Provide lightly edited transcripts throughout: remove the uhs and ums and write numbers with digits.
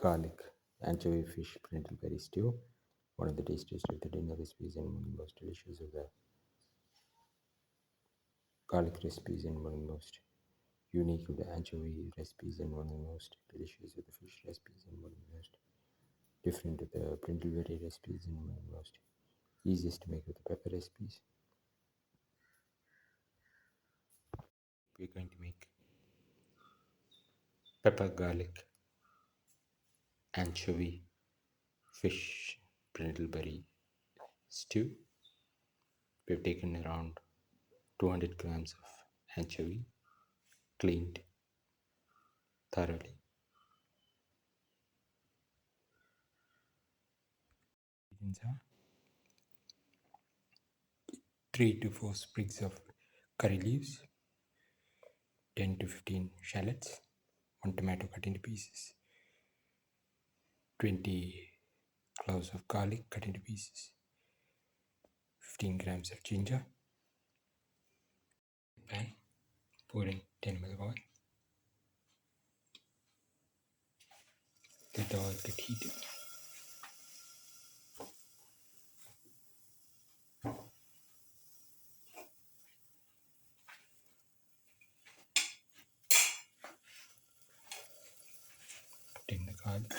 garlic anchovy fish brindleberry stew, one of the tastiest of the dinner recipes and one of the most delicious of the garlic recipes and one of the most unique of the anchovy recipes and one of the most delicious of the fish recipes and one of the most different of the brindleberry recipes and one of the most easiest to make of the pepper recipes. We're going to make pepper garlic anchovy fish brindleberry stew. We've taken around 200 grams of anchovy, cleaned thoroughly. Ingredients are 3 to 4 sprigs of curry leaves, 10 to 15 shallots, 1 tomato cut into pieces, 20 cloves of garlic cut into pieces, 15 grams of ginger. Pan, pour in 10 ml of oil. Let the oil get heated. Put in the garlic.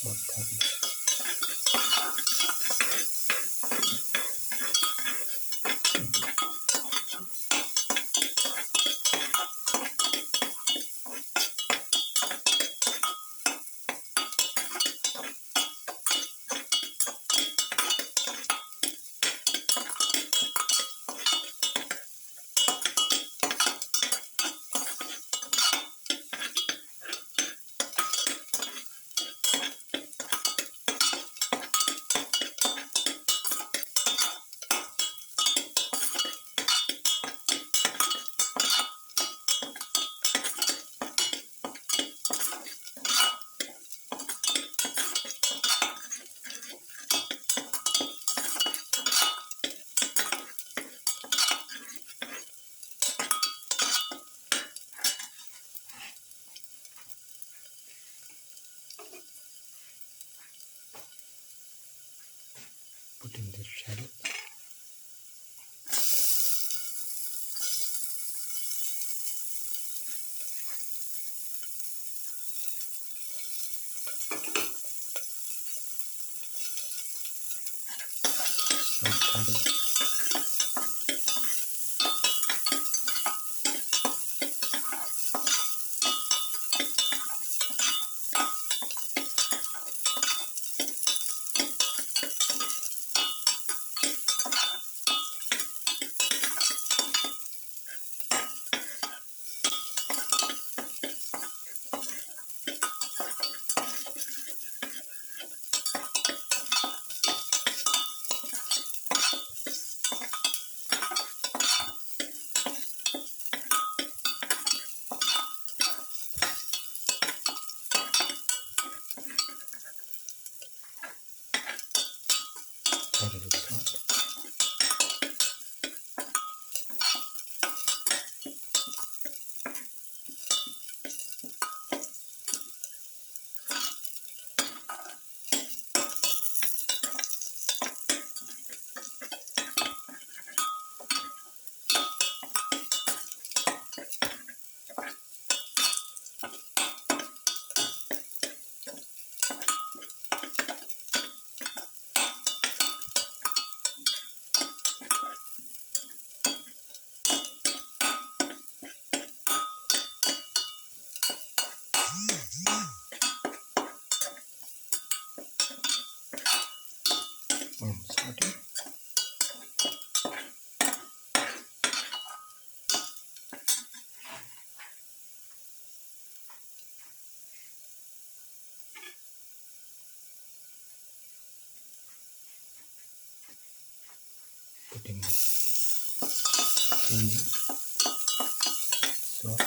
Saute. Put in the shallot. Saute. Let it start. Saute. in onion, salt,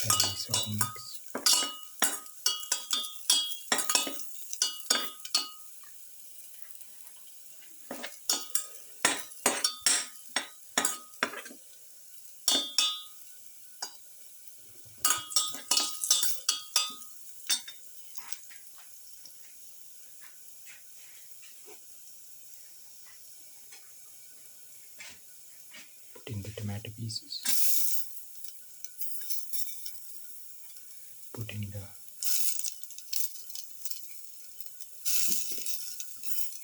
and this all mix. Put in the tomato pieces. Put in the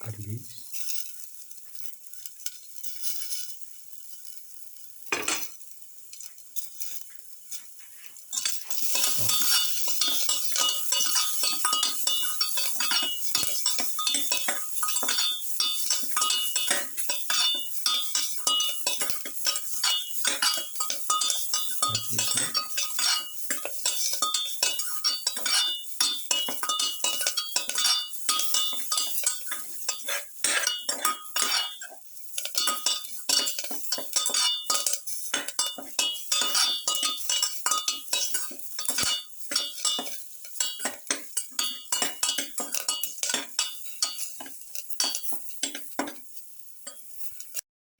curry leaves. Salt. Parsley salt.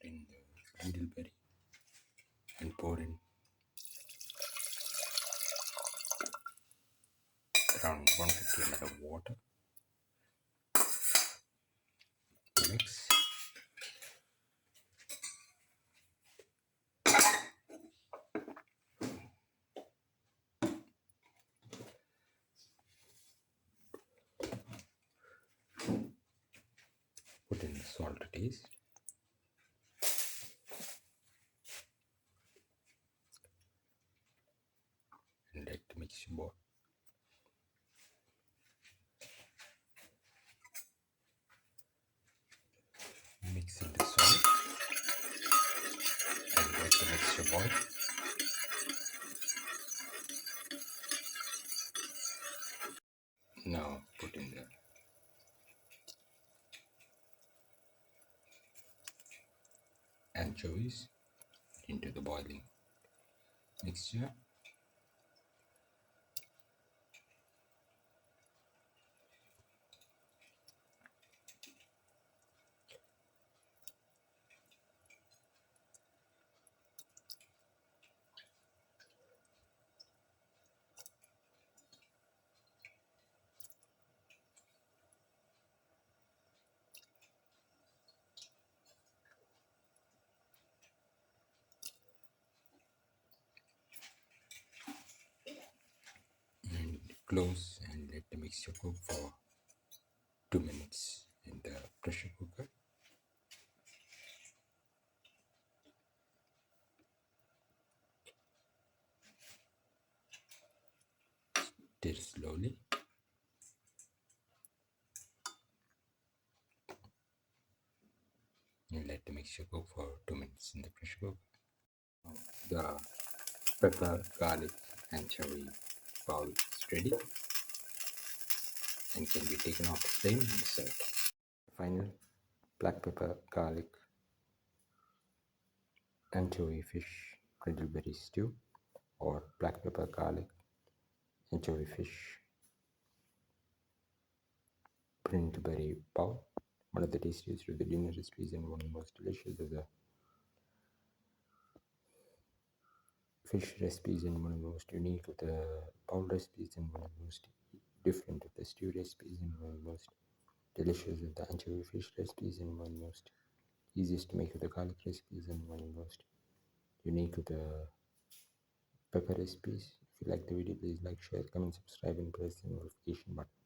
In the brindleberry and pour in around 150 ml of water. Mix. Put in the salt to taste. And let the mixture boil. Mix in the salt and let the mixture boil. Now put in the anchovies into the boiling mixture. And close and let the mixture cook for 2 minutes in the pressure cooker. Stir slowly. And let the mixture cook for 2 minutes in the pressure cooker. The pepper garlic anchovy bowl is ready and can be taken off the flame and served. Final black pepper garlic anchovy fish brindleberry stew, or black pepper garlic anchovy fish brindleberry bowl. One of the tastiest of the dinner recipes and one of the most delicious of the fish recipes and one of the most unique of the bowl recipes and one of the most different of the stew recipes and one of the most delicious of the anchovy fish recipes and one of the most easiest to make of the garlic recipes and one of the most unique of the pepper recipes, If you like the video, please like, share, comment, subscribe, and press the notification button.